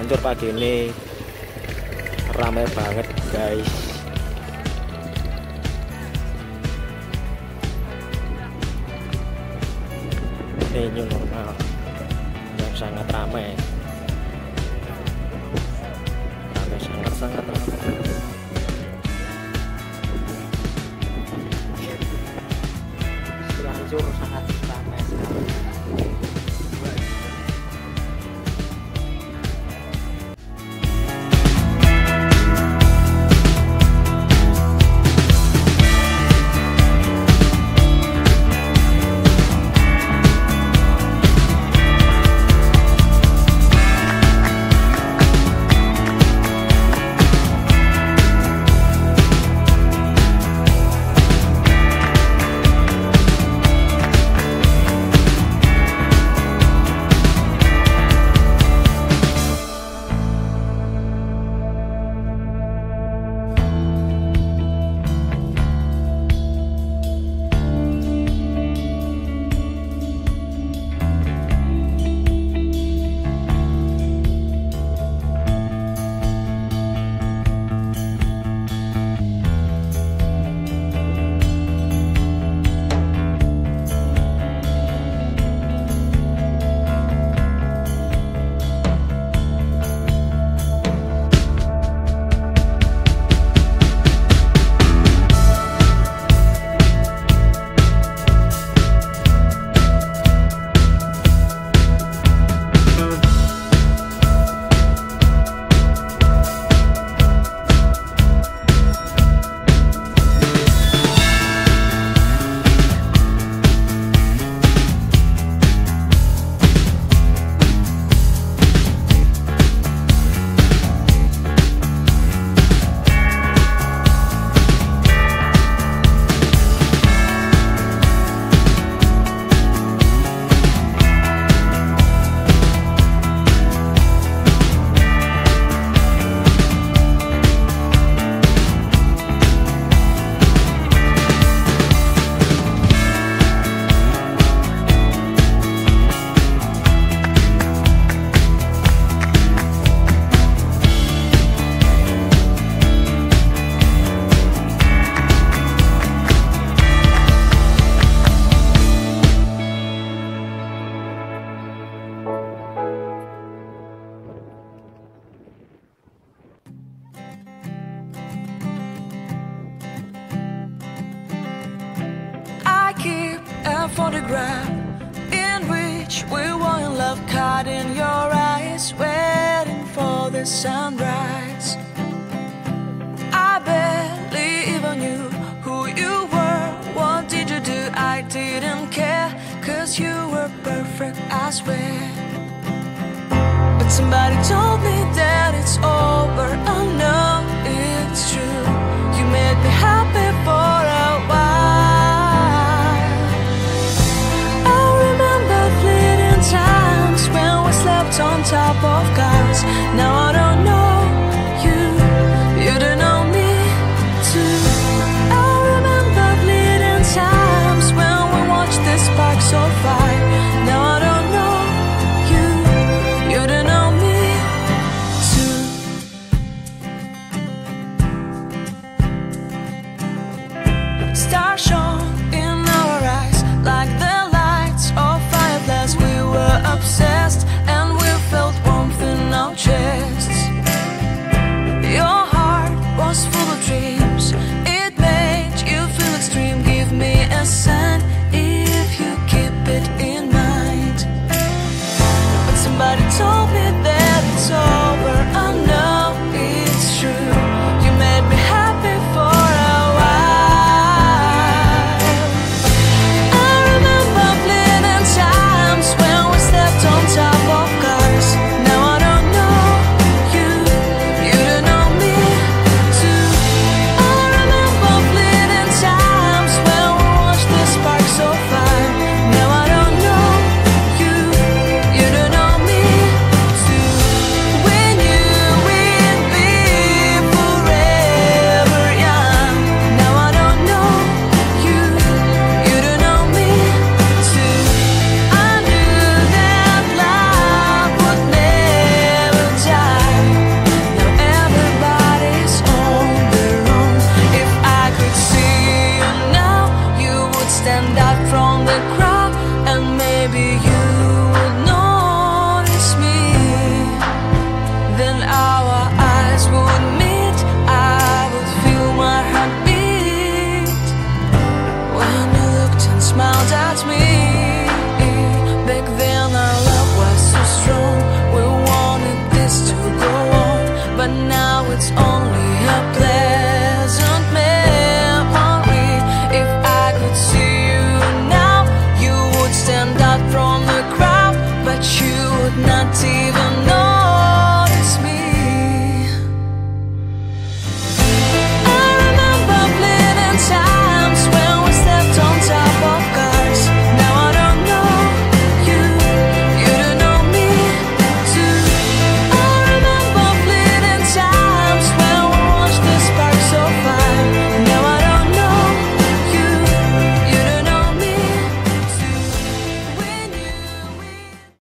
Silancur pagi ini ramai banget guys. Ini new normal yang sangat ramai, sangat ramai. Silancur sangat ramai sekali. Photograph in which we were in love, caught in your eyes, waiting for the sunrise. I barely even knew who you were. What did you do? I didn't care, 'cause you were perfect, I swear. But somebody told me that it's over. Oh no, it's true. You made me happy for a while. Times when we slept on top of cars. Now I don't know you, you don't know me too. I remember fleeting times when we watched the sparks so fire. Now I don't know you, you don't know me too. Stars shone in our eyes like the lights of fireflies. We were obsessed and we felt warmth in our chests. Your heart was full of dreams.